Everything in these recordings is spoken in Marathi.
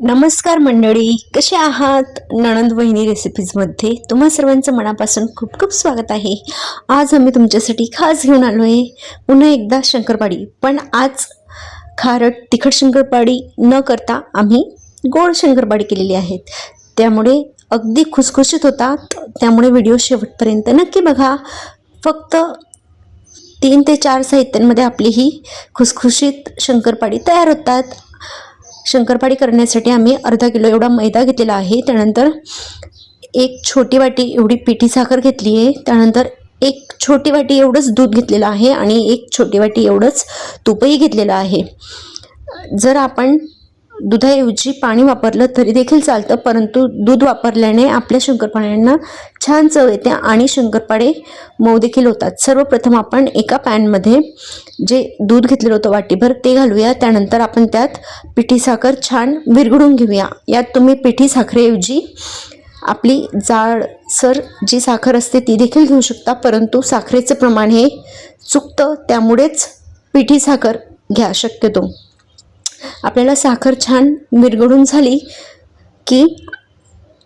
नमस्कार मंडळी, कसे आहात? नणंद वहिनी रेसिपीजमध्ये तुम्हा सर्वांचं मनापासून खूप खूप स्वागत आहे. आज आम्ही तुमच्यासाठी खास घेऊन आलो आहे पुन्हा एकदा शंकरपाळी. पण आज खारट तिखट शंकरपाळी न करता आम्ही गोड शंकरपाळी केलेली आहेत. त्यामुळे अगदी खुसखुशीत होतात. त्यामुळे व्हिडिओ शेवटपर्यंत नक्की बघा. फक्त 3 ते 4 साहित्यांमध्ये आपली ही खुसखुशीत शंकरपाळी तयार होतात. शंकरपाळी करण्यासाठी आम्ही अर्धा किलो एवढा मैदा घेतलेला आहे. त्यानंतर एक छोटी वाटी एवढी पिठी साखर घेतली आहे. त्यानंतर एक छोटी वाटी एवढंच दूध घेतलेलं आहे आणि एक छोटी वाटी एवढंच तूपही घेतलेलं आहे. जर आपण दुधाऐवजी पाणी वापरलं तरी देखील चालतं, परंतु दूध वापरल्याने आपल्या शंकरपाळ्यांना छान चव येते आणि शंकरपाळे मऊ देखील होतात. सर्वप्रथम आपण एका पॅनमध्ये जे दूध घेतलेलं होतं वाटीभर ते घालूया. त्यानंतर आपण त्यात पिठी साखर छान विरघळून घेऊया. यात तुम्ही पिठी साखरेऐवजी आपली जाडसर जी साखर असते ती देखील घेऊ शकता, परंतु साखरेचं प्रमाण हे चुकतं, त्यामुळेच पिठी साखर घ्या शक्यतो. आपल्याला साखर छान विरघळून झाली की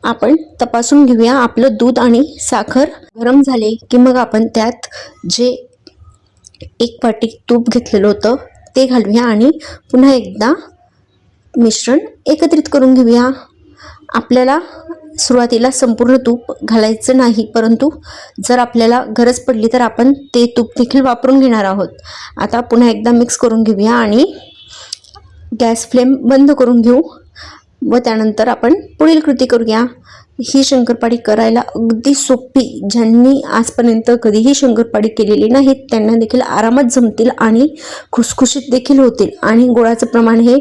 आपण तपासून घेऊया. आपलं दूध आणि साखर गरम झाले की मग आपण त्यात जे एक वाटी तूप घेतलेलं होतं ते घालूया आणि पुन्हा एकदा मिश्रण एकत्रित करून घेऊया. आपल्याला सुरुवातीला संपूर्ण तूप घालायचं नाही, परंतु जर आपल्याला गरज पडली तर आपण ते तूप देखील वापरून घेणार आहोत. आता पुन्हा एकदा मिक्स करून घेऊया आणि गॅस फ्लेम बंद करून घेऊ व त्यानंतर आपण पुढील कृती करूया. ही शंकरपाळी करायला अगदी सोपी. ज्यांनी आजपर्यंत कधीही शंकरपाळी केलेली नाहीत त्यांना देखील आरामात जमतील आणि खुसखुशीत देखील होतील आणि गोळाचं प्रमाण हे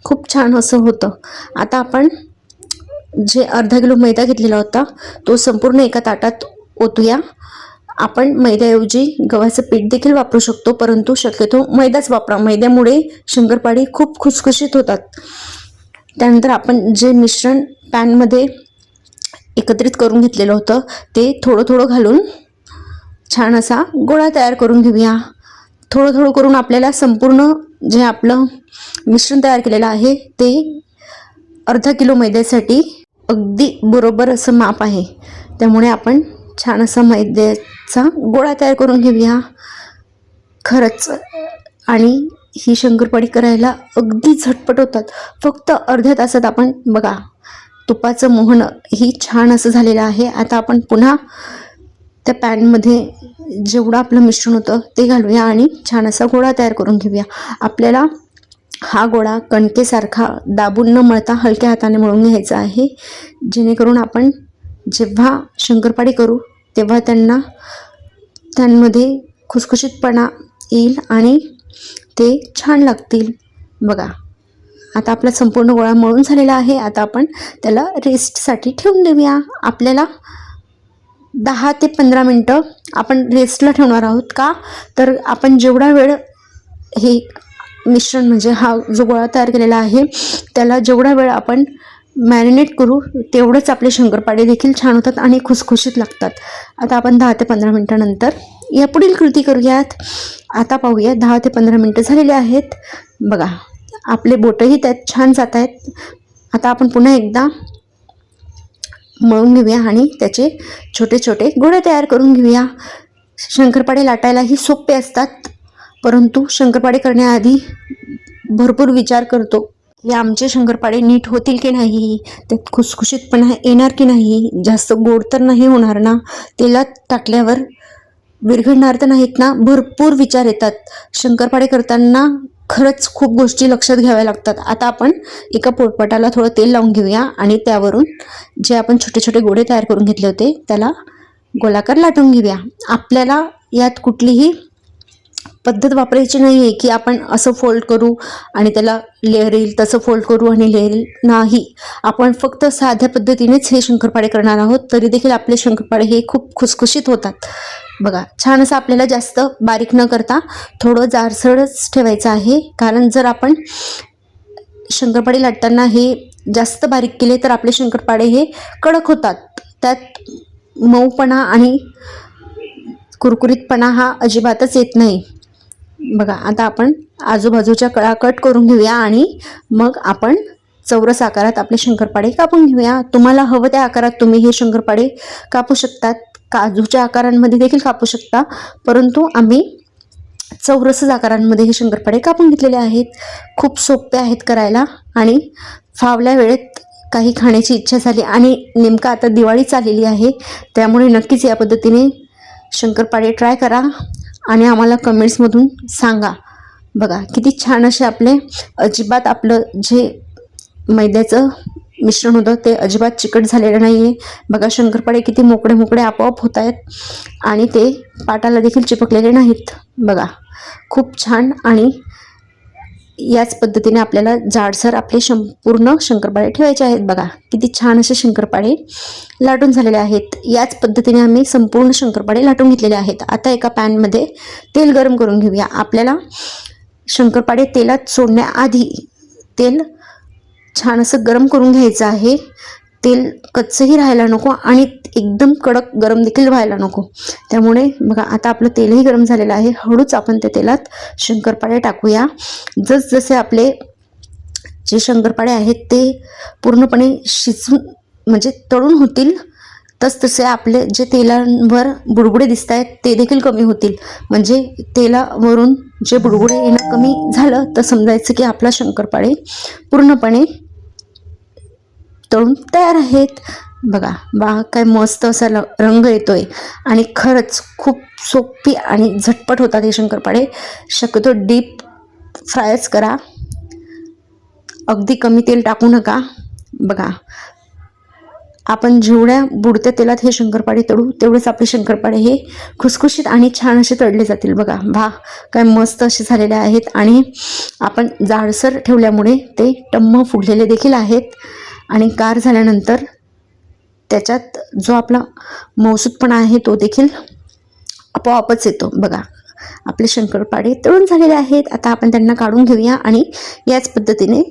खूप छान असं होतं. आता आपण जे अर्धा किलो मैदा घेतलेला होता तो संपूर्ण एका ताटात ओतूया. आपण मैद्याऐवजी गव्हाचं पीठ देखील वापरू शकतो, परंतु शक्यतो मैदाच वापरा. मैद्यामुळे शंकरपाळी खूप खुसखुशीत होतात. त्यानंतर आपण जे मिश्रण पॅनमध्ये एकत्रित करून घेतलेलं होतं ते थोडं थोडं घालून छान असा गोळा तयार करून घेऊया. थोडं थोडं करून आपल्याला संपूर्ण जे आपलं मिश्रण तयार केलेलं आहे ते अर्धा किलो मैद्यासाठी अगदी बरोबर असं माप आहे. त्यामुळे आपण छान असा मैद्याचा गोळा तयार करून घेऊया. खरंच आणि ही शंकरपाळी करायला अगदी झटपट होतात. फक्त अर्ध्या तासात आपण बघा तुपाचं मोहन ही छान असं झालेलं आहे. आता आपण पुन्हा त्या पॅनमध्ये जेवढं आपलं मिश्रण होतं ते घालूया आणि छान असा गोळा तयार करून घेऊया. आपल्याला हा गोळा कणकेसारखा दाबून न मळता हलक्या हाताने मळून घ्यायचा आहे, जेणेकरून आपण जेव्हा शंकरपाळी करू तेव्हा त्यांमध्ये खुसखुशीतपणा येईल आणि ते छान लागतील. बघा आता आपला संपूर्ण गोळा मळून झालेला आहे. आता आपण त्याला रेस्टसाठी ठेवून देऊया. आपल्याला 10 ते 15 मिनटं आपण रेस्टला ठेवणार आहोत. का तर आपण जेवढा वेळ हे मिश्रण म्हणजे हा जो गोळा तयार केलेला आहे त्याला जेवढा वेळ आपण मॅरिनेट करू तेवढंच आपले शंकरपाळे देखील छान होतात आणि खुसखुशीत लागतात. आता आपण 10 ते 15 मिनटानंतर या पुढील कृती करूयात. आता पाहूया 10 ते 15 मिनटं झालेले आहेत. बघा आपले बोटंही त्यात छान जात आहेत. आता आपण पुन्हा एकदा मळून घेऊया आणि त्याचे छोटे छोटे गोळे तयार करून घेऊया. शंकरपाळे लाटायलाही सोपे असतात, परंतु शंकरपाळे करण्याआधी भरपूर विचार करतो की आमचे शंकरपाळे नीट होतील की नाही, त्यात खुसखुशीतपणा येणार की नाही, जास्त गोड तर नाही होणार ना, तेलात टाकल्यावर विरघळणार तर नाहीत ना, भरपूर विचार येतात. शंकरपाळे करताना खरंच खूप गोष्टी लक्षात घ्याव्या लागतात. आता आपण एका पोळपाटाला थोडं तेल लावून घेऊया आणि त्यावरून जे आपण छोटे छोटे गोळे तयार करून घेतले होते त्याला गोलाकार लाटून घेऊया. आपल्याला यात कुठलीही पद्धत वापरायची नाही आहे की आपण असं फोल्ड करू आणि त्याला लेअर येईल, तसं फोल्ड करू आणि लेअर येईल. नाही, आपण फक्त साध्या पद्धतीनेच हे शंकरपाळे करणार आहोत, तरी देखील आपले शंकरपाळे हे खूप खुसखुशीत होतात. बघा छान असं आपल्याला जास्त बारीक न करता थोडं जाडसरच ठेवायचं आहे, कारण जर आपण शंकरपाळे लाटताना हे जास्त बारीक केले तर आपले शंकरपाळे हे कडक होतात. त्यात मऊपणा आणि कुरकुरीतपणा हा अजिबातच येत नाही. बघा आता आपण आजूबाजूच्या कळा कट करून घेऊया आणि मग आपण चौरस आकारात आपले शंकरपाळे कापून घेऊया. तुम्हाला हवं त्या आकारात तुम्ही हे शंकरपाळे कापू शकतात. काजूच्या आकारांमध्ये देखील कापू शकता, परंतु आम्ही चौरस आकारांमध्ये हे शंकरपाळे कापून घेतलेले आहेत. खूप सोपे आहेत करायला आणि फावल्या वेळेत काही खाण्याची इच्छा झाली आणि नेमकं आता दिवाळी चाललेली आहे, त्यामुळे नक्कीच या पद्धतीने शंकरपाळे ट्राय करा आणि आम्हाला कमेंट्समधून सांगा. बघा किती छान असे आपले, अजिबात आपलं जे मैद्याचं मिश्रण होतं ते अजिबात चिकट झालेलं नाही आहे. बघा शंकरपाळे किती मोकळे मोकळे आपोआप होत आहेत आणि ते पाटाला देखील चिपकलेले नाहीत. बघा खूप छान. आणि याच पद्धतीने आपल्याला जाडसर आपले संपूर्ण शंकरपाळे ठेवायचे आहेत. बघा किती छान असे शंकरपाळे लाटून झालेले आहेत. याच पद्धतीने आम्ही संपूर्ण शंकरपाळे लाटून घेतलेले आहेत. आता एका पॅनमध्ये तेल गरम करून घेऊया. आपल्याला शंकरपाळे तेलात सोडण्याआधी तेल छान असं गरम करून घ्यायचं आहे. तेल कच्चंही राहायला नको आणि एकदम कडक गरम देखील व्हायला नको. त्यामुळे बघा आता आपलं तेलही गरम झालेलं आहे. हळूच आपण त्या तेलात शंकरपाळे टाकूया. जसजसे आपले जे शंकरपाळे आहेत ते पूर्णपणे शिजून म्हणजे तळून होतील, तसतसे आपले जे तेलावर बुडबुडे दिसत आहेत ते देखील कमी होतील. म्हणजे तेलावरून जे बुडबुडे येणं कमी झालं तर समजायचं की आपला शंकरपाळे पूर्णपणे तळून तयार आहेत. बघा काय मस्त असा रंग येतोय आणि खरंच खूप सोपी आणि झटपट होतात हे शंकरपाळे. शक्यतो डीप फ्रायच करा, अगदी कमी तेल टाकू नका. बघा आपण जेवढ्या बुडत्या तेलात हे शंकरपाळे तळू तेवढेच आपले शंकरपाळे हे खुसखुशीत आणि छान असे तळले जातील. बघा काय मस्त असे झालेले आहेत आणि आपण जाडसर ठेवल्यामुळे ते टम्म फुगलेले देखील आहेत आणि गार झाल्यानंतर त्याच्यात जो आपला मऊसूतपणा आहे तो देखील आपोआपच येतो. बघा आपले शंकरपाळे तळून झालेले आहेत. आता आपण त्यांना काढून घेऊया आणि याच पद्धतीने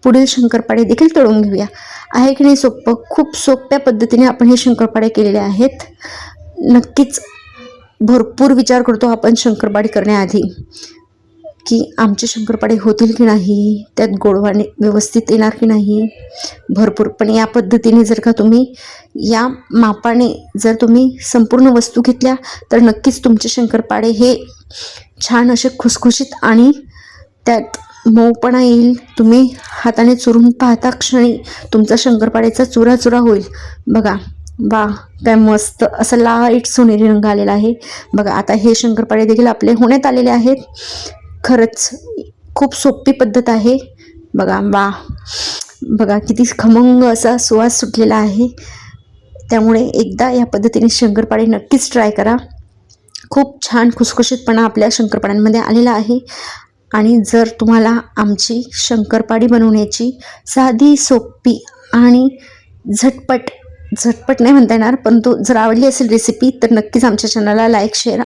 पुढील शंकरपाळे देखील तळून घेऊया. आहे की नाही सोपं? खूप सोप्या पद्धतीने आपण हे शंकरपाळे केलेले आहेत. नक्कीच भरपूर विचार करतो आपण शंकरपाळे करण्याआधी की आमचे शंकरपाळे होतील की नाही, त्यात गोडवाने व्यवस्थित येणार की नाही भरपूर. पण या पद्धतीने जर का तुम्ही या मापाने जर तुम्ही संपूर्ण वस्तू घेतल्या तर नक्कीच तुमचे शंकरपाळे हे छान असे खुसखुशीत आणि त्यात मऊपणा येईल. तुम्ही हाताने चुरून पाहता क्षणी तुमचा शंकरपाळेचा चुरा चुरा होईल. बघा काय मस्त असं लाईट सोनेरी रंग आलेला आहे. बघा आता हे शंकरपाळे देखील आपले होण्यात आलेले आहेत. खरंच खूप सोपी पद्धत आहे. बघा किती खमंग असा सुवास सुटलेला आहे. त्यामुळे एकदा या पद्धतीने शंकरपाळे नक्कीच ट्राय करा. खूप छान खुसखुशीतपणा आपल्या शंकरपाळ्यांमध्ये आलेला आहे. आणि जर तुम्हाला आमची शंकरपाळी बनवण्याची साधी सोपी आणि झटपट नाही म्हणता येणार, परंतु जर आवडली असेल रेसिपी तर नक्कीच आमच्या चॅनलला लाईक शेअर